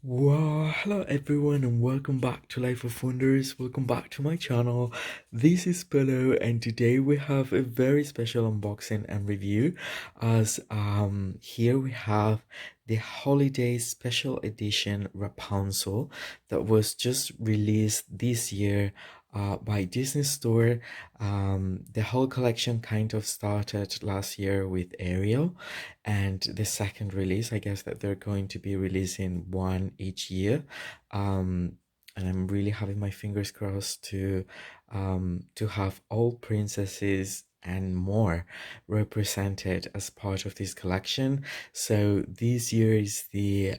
Wow, hello everyone and welcome back to Life of Wonders. Welcome back to my channel. This is Pillow and today we have a very special unboxing and review as here we have the holiday special edition Rapunzel that was just released this year by Disney Store. The whole collection kind of started last year with Ariel, and the second release, I guess that they're going to be releasing one each year. And I'm really having my fingers crossed to have all princesses and more represented as part of this collection. So this year is the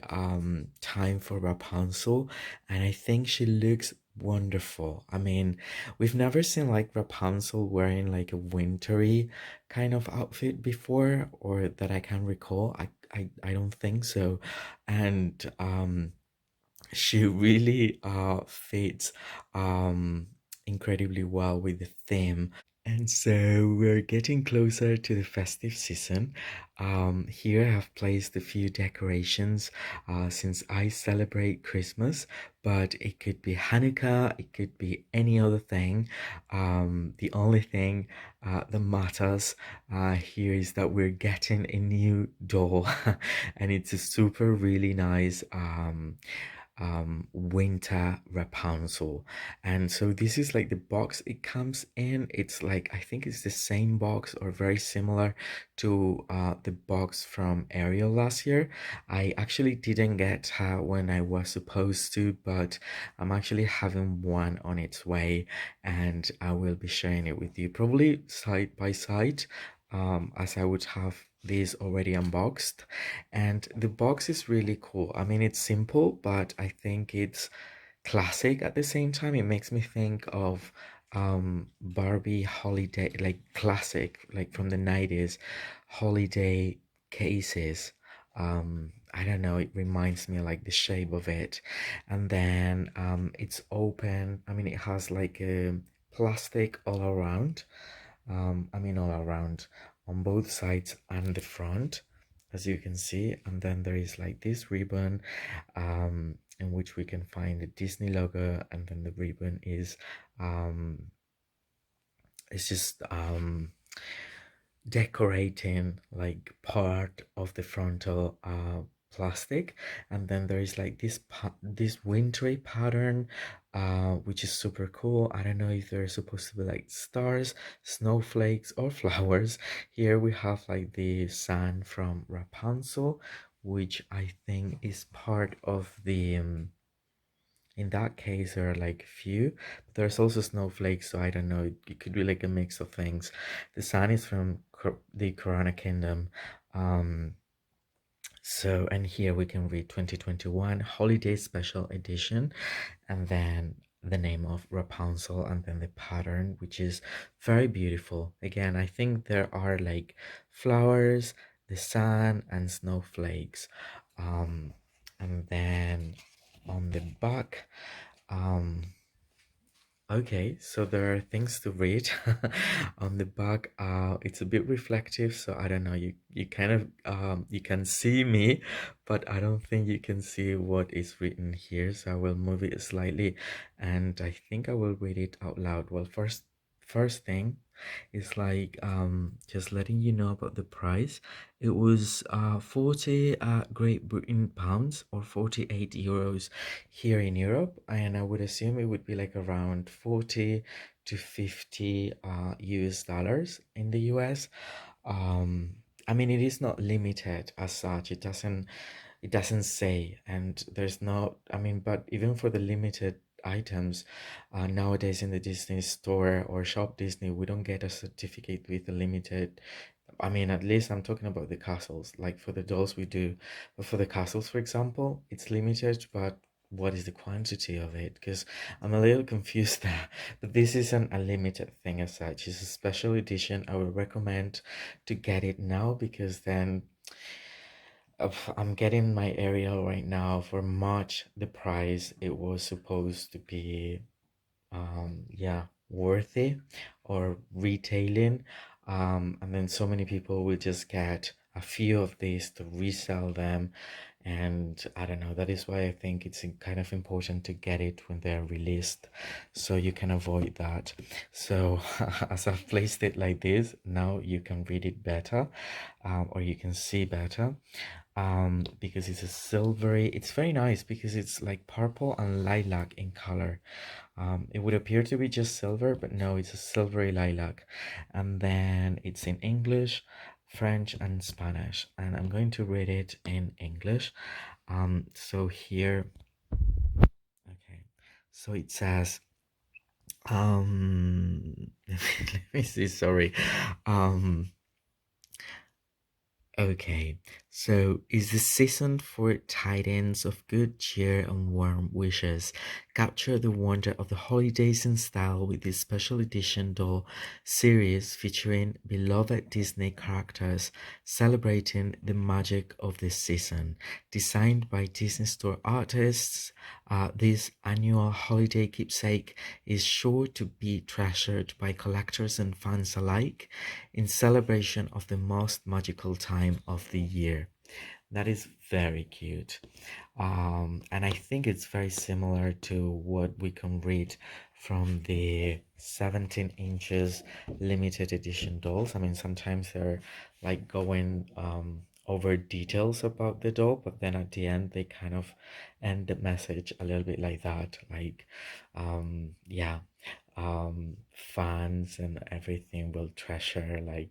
time for Rapunzel, and I think she looks wonderful. I mean, we've never seen like Rapunzel wearing like a wintry kind of outfit before, or that I can recall. I don't think so. And she really fits incredibly well with the theme. And so we're getting closer to the festive season. Here I have placed a few decorations since I celebrate Christmas, but it could be Hanukkah, it could be any other thing. The only thing that matters here is that we're getting a new doll, and it's a super really nice winter Rapunzel. And so this is like the box it comes in. It's like, I think it's the same box or very similar to the box from Ariel last year. I actually didn't get her when I was supposed to, but I'm actually having one on its way, and I will be sharing it with you probably side by side, as I would have this already unboxed. And the box is really cool. I mean, it's simple, but I think it's classic at the same time. It makes me think of Barbie holiday, like classic, like from the 90s holiday cases. I don't know, it reminds me like the shape of it. And then it's open. I mean, it has like a plastic all around. All around on both sides and the front, as you can see. And then there is like this ribbon in which we can find the Disney logo, and then the ribbon is it's just decorating like part of the frontal plastic. And then there is like this wintry pattern, which is super cool. I don't know if they're supposed to be like stars, snowflakes, or flowers. Here we have like the sun from Rapunzel, which I think is part of the in that case there are like few, but there's also snowflakes, so I don't know, it could be like a mix of things. The sun is from the Corona Kingdom. So, and here we can read 2021 holiday special edition, and then the name of Rapunzel, and then the pattern, which is very beautiful. Again, I think there are like flowers, the sun, and snowflakes. And then on the back, um okay, so there are things to read on the back. It's a bit reflective, so I don't know, you kind of you can see me, but I don't think you can see what is written here. So I will move it slightly, and I think I will read it out loud. Well, first thing is like just letting you know about the price. It was 40 Great Britain pounds, or 48 euros here in Europe, and I would assume it would be like around 40 to 50 US dollars in the US. I mean, it is not limited as such. It doesn't say, and there's not, I mean, but even for the limited items, nowadays in the Disney store or Shop Disney, we don't get a certificate with a limited. I mean, at least I'm talking about the castles. Like for the dolls we do, but for the castles, for example, it's limited, but what is the quantity of it? Because I'm a little confused there. But this isn't a limited thing as such. It's a special edition. I would recommend to get it now, because then I'm getting my Ariel right now for much the price it was supposed to be. Yeah, worthy or retailing. And then so many people will just get a few of these to resell them, and I don't know, that is why I think it's kind of important to get it when they're released so you can avoid that. So as I've placed it like this, now you can read it better, or you can see better, because it's a silvery, it's very nice because it's like purple and lilac in color. It would appear to be just silver, but no, it's a silvery lilac. And then it's in English, French, and Spanish. And I'm going to read it in English. So here, okay. So it says, let me see, sorry. Um, Okay, so is the season for tidings of good cheer and warm wishes. Capture the wonder of the holidays in style with this special edition doll series featuring beloved Disney characters celebrating the magic of this season. Designed by Disney Store artists, this annual holiday keepsake is sure to be treasured by collectors and fans alike in celebration of the most magical time of the year. That is very cute. And I think it's very similar to what we can read from the 17 inches limited edition dolls. I mean, sometimes they're like going over details about the doll, but then at the end they kind of end the message a little bit like that. Like, yeah, fans and everything will treasure, like,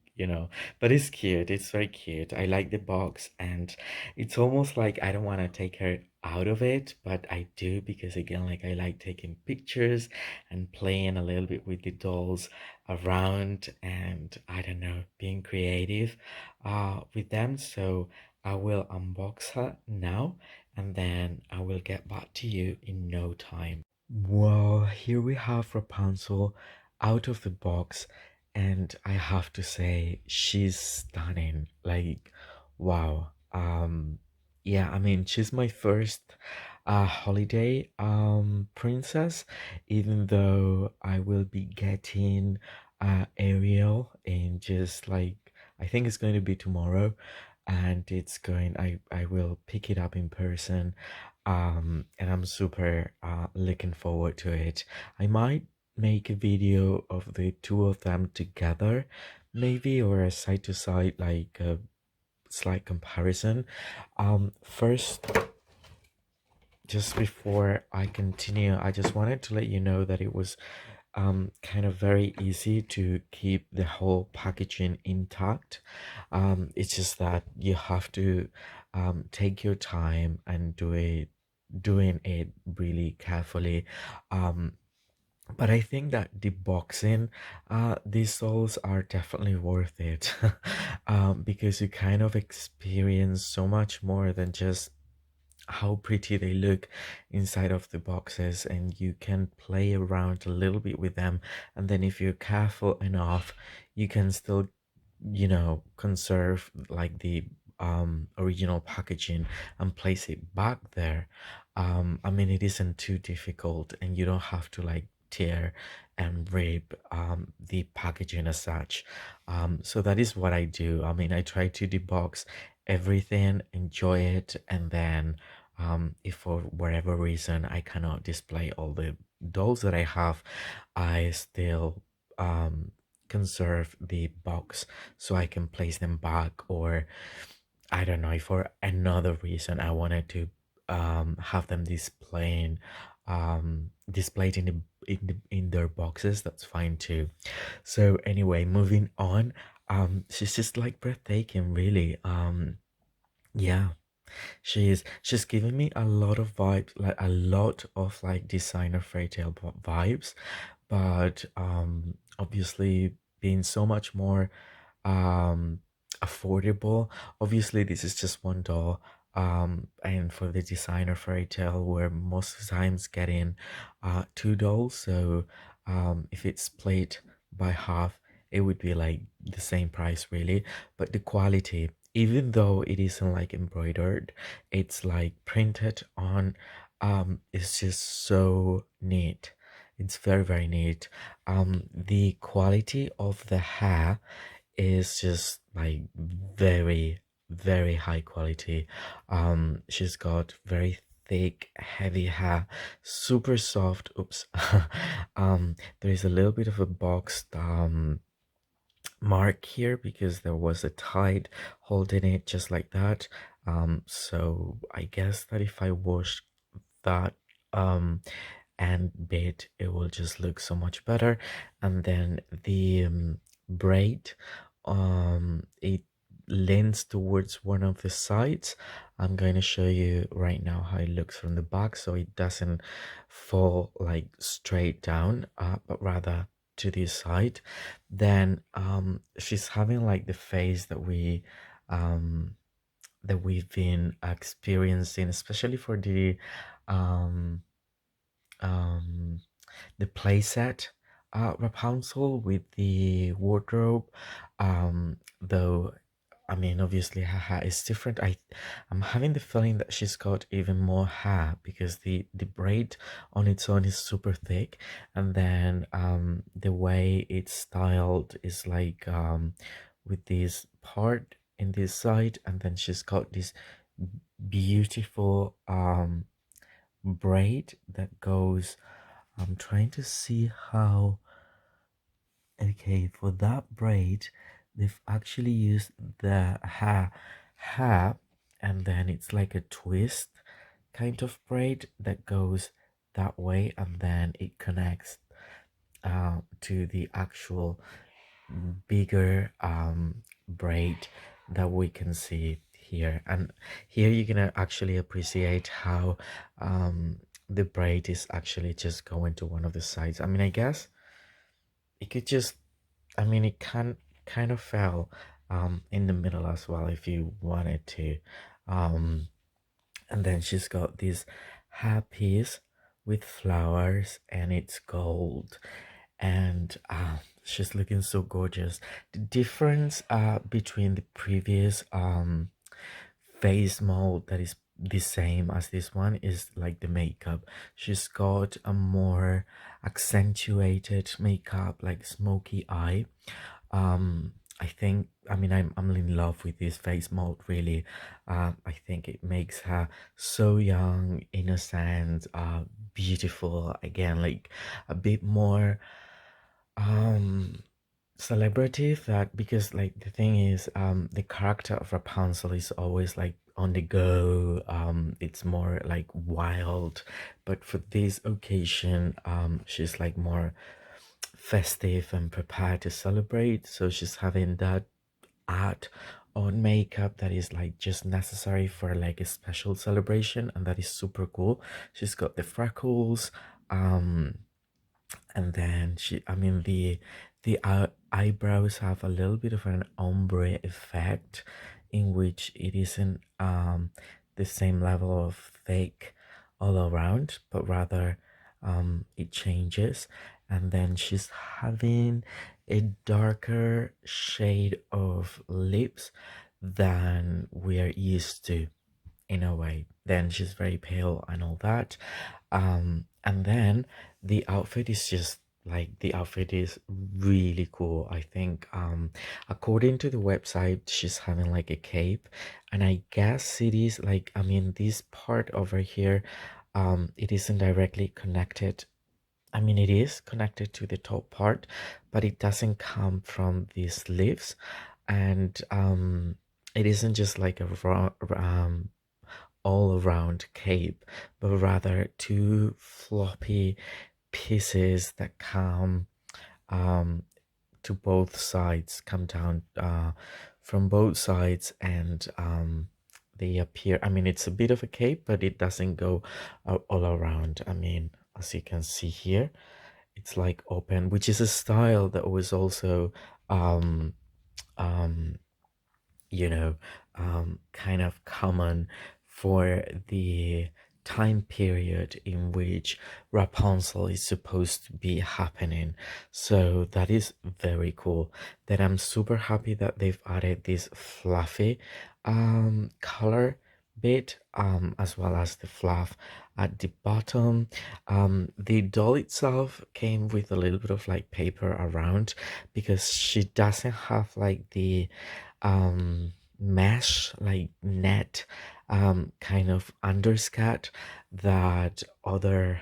but it's cute. It's very cute. I like the box, and it's almost like I don't want to take her out of it, but I do because again, like I like taking pictures and playing a little bit with the dolls around, and I don't know, being creative with them. So I will unbox her now, and then I will get back to you in no time. Well, here we have Rapunzel out of the box, and I have to say she's stunning. Like, wow. Yeah, I mean, she's my first holiday princess, even though I will be getting Ariel in just like, I think it's going to be tomorrow, and I will pick it up in person, and I'm super looking forward to it. I might make a video of the two of them together, maybe, or a side to side, like a slight comparison. First, just before I continue, I just wanted to let you know that it was kind of very easy to keep the whole packaging intact. It's just that you have to take your time and doing it really carefully. Um, but I think that the boxing, these souls are definitely worth it, because you kind of experience so much more than just how pretty they look inside of the boxes, and you can play around a little bit with them, and then if you're careful enough you can still, conserve like the original packaging and place it back there. I mean, it isn't too difficult, and you don't have to like tear and rip the packaging as such. So that is what I do. I mean, I try to debox everything, enjoy it, and then if for whatever reason I cannot display all the dolls that I have, I still conserve the box so I can place them back, or I don't know, if for another reason I wanted to have them displayed in their boxes, that's fine too. So anyway, moving on. She's just like breathtaking, really. Yeah. She's giving me a lot of vibes, like a lot of like designer fairy tale vibes, but obviously being so much more um affordable. Obviously this is just one doll, and for the designer fairy tale we're most of the times getting two dolls. So if it's split by half, it would be like the same price really, but the quality, even though it isn't like embroidered, it's like printed on, it's just so neat. It's very, very neat. The quality of the hair is just like very very high quality. She's got very thick, heavy hair, super soft. Oops. There is a little bit of a boxed mark here because there was a tide holding it just like that. So I guess that if I wash that um and bit, it will just look so much better. And then the braid, it leans towards one of the sides. I'm going to show you right now how it looks from the back, so it doesn't fall like straight down, but rather to this side. Then she's having like the face um that we've been experiencing, especially for um um the playset, Rapunzel, with the wardrobe. Though I mean, obviously her hair is different. I'm having the feeling that she's got even more hair because the braid on its own is super thick, and then the way it's styled is like with this part in this side, and then she's got this beautiful braid that goes. I'm trying to see how. Okay, for that braid, they've actually used the hair, and then it's like a twist kind of braid that goes that way, and then it connects to the actual bigger braid that we can see here. And here you're gonna actually appreciate how the braid is actually just going to one of the sides. I mean, I guess it could just, I mean, it can kind of fell in the middle as well if you wanted to. Um, and then she's got this hair piece with flowers, and it's gold, and she's looking so gorgeous. The difference between the previous face mold that is the same as this one is like the makeup. She's got a more accentuated makeup, like smoky eye. I think, I mean, I'm in love with this face mold, really. I think it makes her so young, innocent, beautiful, again, like a bit more um celebrity, that because like the thing is the character of Rapunzel is always like on the go. It's more like wild, but for this occasion she's like more festive and prepared to celebrate, so she's having that art on makeup that is like just necessary for like a special celebration, and that is super cool. She's got the freckles, um and then I mean, the eyebrows have a little bit of an ombre effect, in which it isn't the same level of thick all around, but rather it changes. And then she's having a darker shade of lips than we are used to, in a way. Then she's very pale and all that. And then the outfit is just like, the outfit is really cool. I think according to the website, she's having like a cape, and I guess it is like, I mean, this part over here, it isn't directly connected. I mean, it is connected to the top part, but it doesn't come from the sleeves. And it isn't just like a all around cape, but rather two floppy pieces that come um, to both sides, come down from both sides, and they appear. I mean, it's a bit of a cape, but it doesn't go all around. I mean, as you can see here, it's like open, which is a style that was also um, um, you know, kind of common for the time period in which Rapunzel is supposed to be happening. So that is very cool. That I'm super happy that they've added this fluffy color bit, as well as the fluff at the bottom. The doll itself came with a little bit of like paper around, because she doesn't have like the um mesh, like net, kind of underskirt that other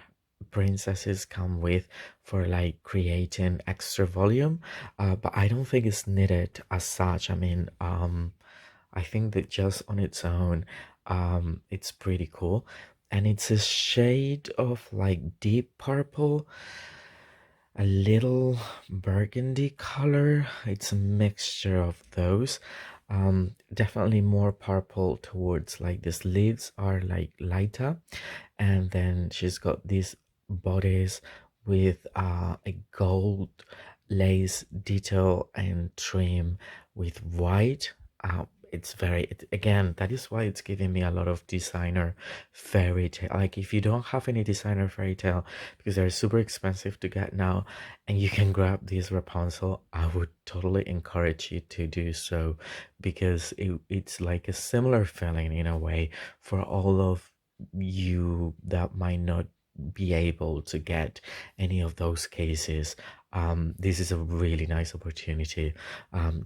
princesses come with for like creating extra volume. But I don't think it's needed as such. I mean, I think that just on its own, it's pretty cool. And it's a shade of like deep purple, a little burgundy color. It's a mixture of those. Definitely more purple towards like the sleeves are like lighter, and then she's got these bodies with a gold lace detail and trim with white. It's very again, that is why it's giving me a lot of designer fairy tale. Like if you don't have any designer fairy tale, because they're super expensive to get now, and you can grab this Rapunzel, I would totally encourage you to do so, because it's like a similar feeling in a way for all of you that might not be able to get any of those cases. This is a really nice opportunity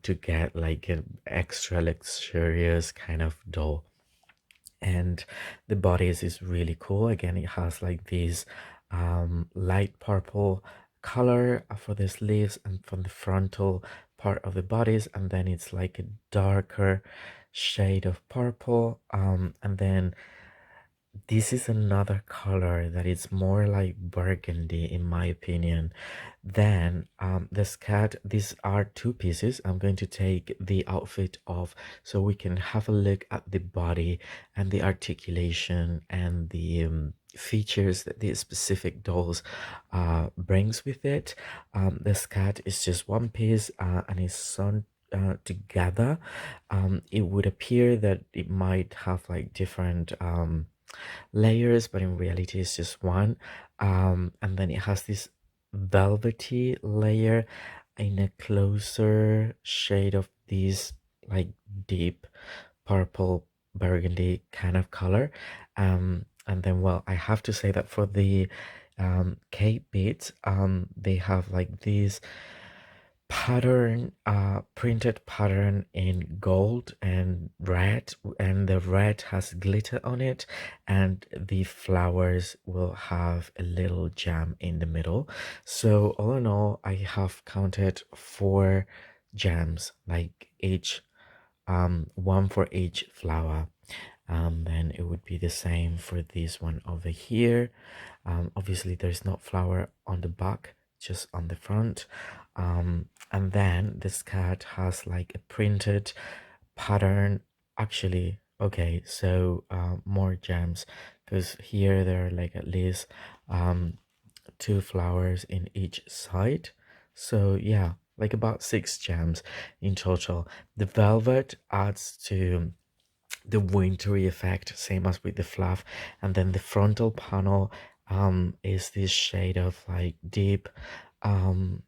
to get like an extra luxurious kind of doll. And the bodice is really cool. Again, it has like this light purple color for the sleeves and from the frontal part of the bodice, and then it's like a darker shade of purple, and then this is another color that is more like burgundy in my opinion. Then the skirt, these are two pieces. I'm going to take the outfit off so we can have a look at the body and the articulation and the features that the specific dolls brings with it. The skirt is just one piece and is sewn together. It would appear that it might have like different layers, but in reality it's just one. And then it has this velvety layer in a closer shade of this like deep purple burgundy kind of color. And then, well, I have to say that for the cape beads, they have like these pattern, printed pattern in gold and red, and the red has glitter on it, and the flowers will have a little gem in the middle. So all in all, I have counted 4 gems, like each one for each flower. Then it would be the same for this one over here. Obviously there's not flower on the back, just on the front. And then the skirt has like a printed pattern. Actually, okay, so more gems, because here there are like at least 2 flowers in each side. So yeah, like about 6 gems in total. The velvet adds to the wintry effect, same as with the fluff. And then the frontal panel is this shade of like deep um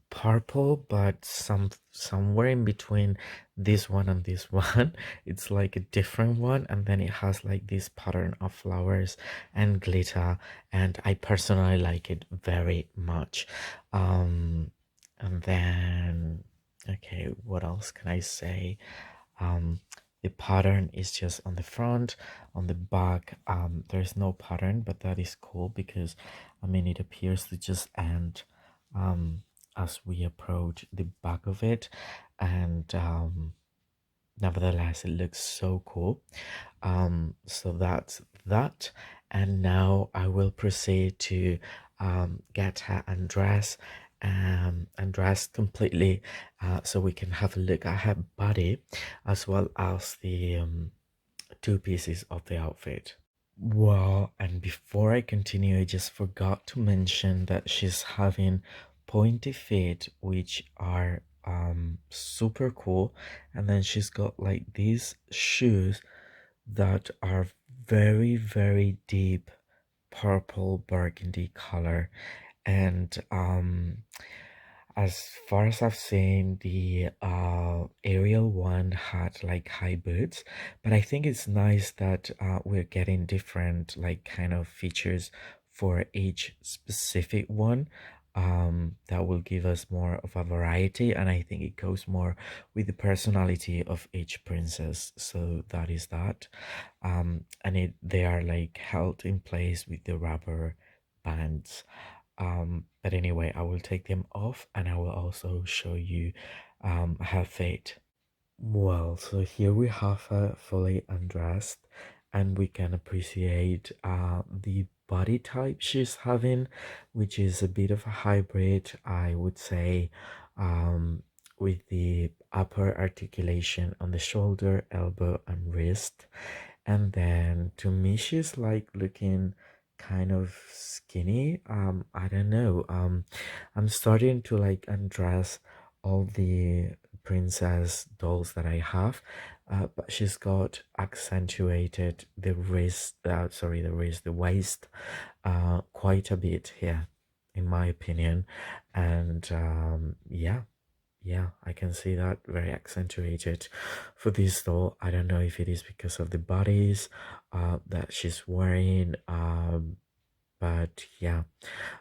purple, but somewhere in between this one and this one. It's like a different one, and then it has like this pattern of flowers and glitter, and I personally like it very much. And then, okay, what else can I say? um the pattern is just on the front. On the back there's no pattern, but that is cool because I mean it appears to just end um as we approach the back of it. And nevertheless it looks so cool. So that's that. And now I will proceed to get her undressed, and dressed completely, so we can have a look at her body as well as the 2 pieces of the outfit. Well, and before I continue, I just forgot to mention that she's having pointy feet, which are super cool. And then she's got like these shoes that are very, very deep purple burgundy color. And as far as I've seen, the Ariel one had like high boots, but I think it's nice that we're getting different like kind of features for each specific one. that will give us more of a variety, and I think it goes more with the personality of each princess. So that is that. And they are like held in place with the rubber bands. But anyway, I will take them off and I will also show you her fate. Well, so here we have her fully undressed, and we can appreciate the body type she's having, which is a bit of a hybrid, I would say, um, with the upper articulation on the shoulder, elbow, and wrist. And then to me, she's like looking kind of skinny. I don't know. I'm starting to like undress all the princess dolls that I have, but she's got accentuated the wrist, the waist, quite a bit here, in my opinion. And yeah, yeah, I can see that very accentuated for this doll. I don't know if it is because of the bodies that she's wearing, but yeah.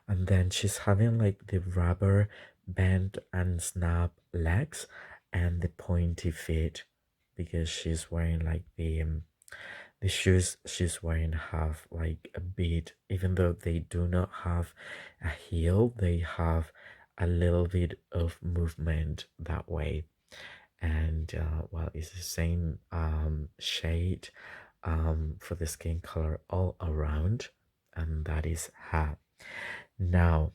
And then she's having like the rubber band and snap legs and the pointy feet because she's wearing like the shoes she's wearing have like a bit, even though they do not have a heel, they have a little bit of movement that way. And well, it's the same shade for the skin color all around, and that is her. Now,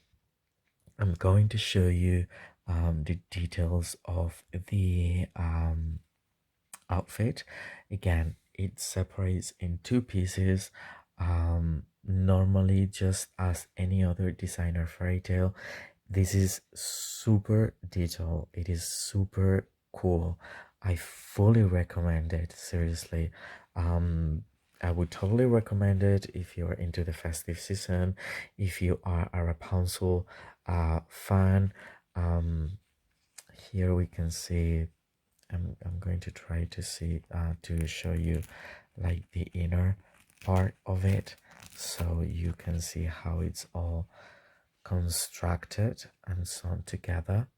I'm going to show you the details of the outfit. Again, it separates in two pieces. Normally, just as any other designer fairy tale, this is super detailed. It is super cool. I fully recommend it. Seriously, um, I would totally recommend it if you're into the festive season. If you are a Rapunzel fan, here we can see. I'm going to try to see to show you like the inner part of it, so you can see how it's all constructed and sewn together.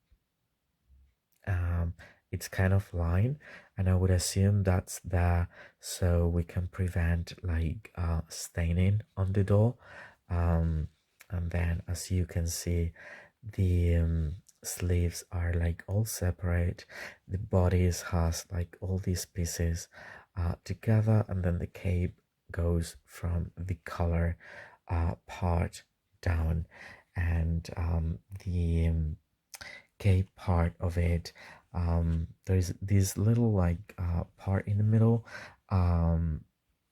um, it's kind of line, and I would assume that's there so we can prevent like staining on the doll. um, and then as you can see, the sleeves are like all separate, the bodies has like all these pieces together, and then the cape goes from the collar part down, and the cape part of it, there's this little like part in the middle, um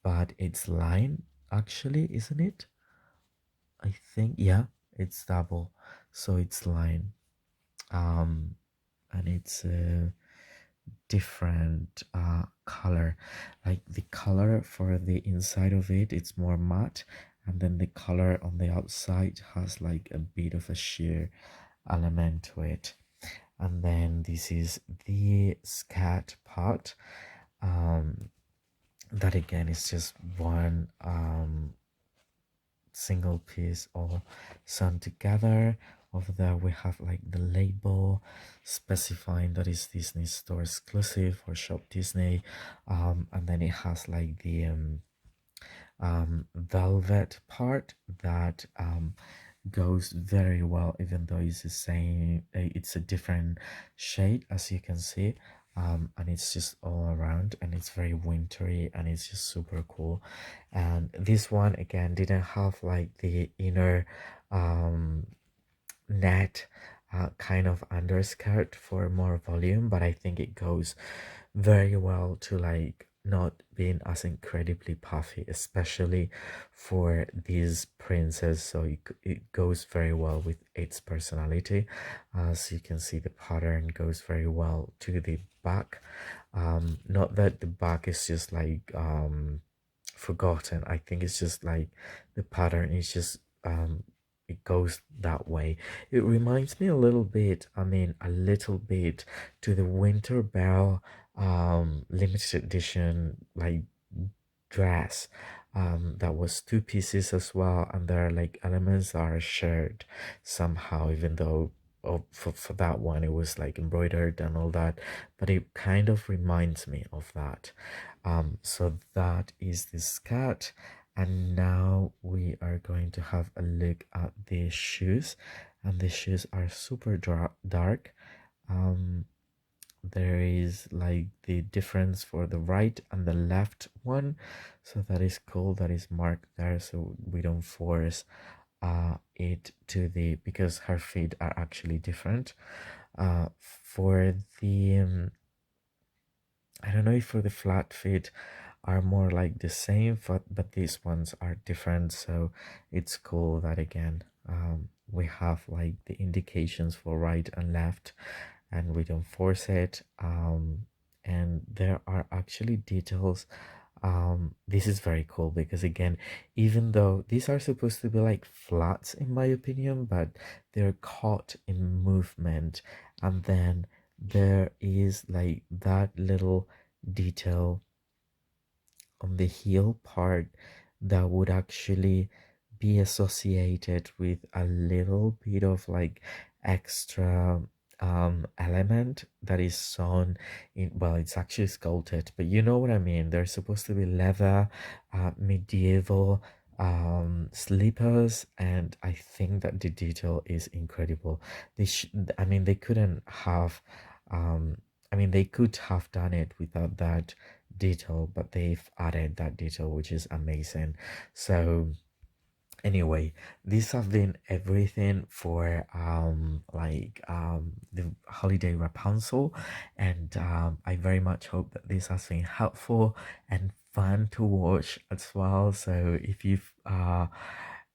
but it's line actually, isn't it? I think, yeah, it's double, so it's line. um and it's a different color, like the color for the inside of it, it's more matte, and then the color on the outside has like a bit of a sheer element to it. And then this is the scat part, um that again is just one single piece all sewn together. Over there we have like the label specifying that is Disney store exclusive or shop Disney, and then it has like the velvet part that goes very well, even though it's the same, it's a different shade as you can see. And it's just all around, and it's very wintry, and it's just super cool. And this one again didn't have like the inner um net kind of underskirt for more volume, but I think it goes very well to like not being as incredibly puffy, especially for these princes. So it goes very well with its personality. As you can see, the pattern goes very well to the back. Not that the back is just like forgotten. I think it's just like the pattern is just it goes that way. It reminds me a little bit, I mean a little bit, to the Winter Bell limited edition like dress. that was two pieces as well, and there are like elements that are shared somehow, even though for that one it was like embroidered and all that, but it kind of reminds me of that. So that is the skirt, and now we are going to have a look at the shoes, and the shoes are super dark. um there is like the difference for the right and the left one, so that is cool, that is marked there, so we don't force it to the, because her feet are actually different. For the I don't know if for the flat feet are more like the same, but these ones are different, so it's cool that again we have like the indications for right and left, and we don't force it. And there are actually details. This is very cool because again, even though these are supposed to be like flats in my opinion, but they're caught in movement, and then there is like that little detail on the heel part that would actually be associated with a little bit of like extra element that is sewn in. Well, it's actually sculpted, but you know what I mean. They're supposed to be leather, medieval slippers, and I think that the detail is incredible. I mean, they couldn't have um I mean, they could have done it without that detail, but they've added that detail, which is amazing. So anyway, these have been everything for the holiday Rapunzel, and I very much hope that this has been helpful and fun to watch as well. So if you've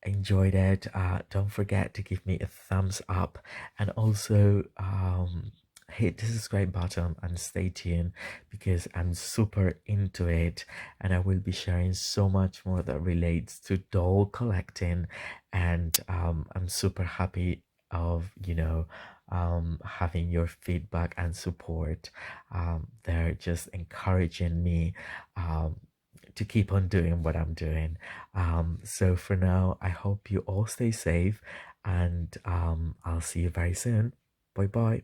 enjoyed it, don't forget to give me a thumbs up, and also hit the subscribe button and stay tuned, because I'm super into it, and I will be sharing so much more that relates to doll collecting. And I'm super happy of having your feedback and support. They're just encouraging me to keep on doing what I'm doing. So for now, I hope you all stay safe, and I'll see you very soon. Bye bye.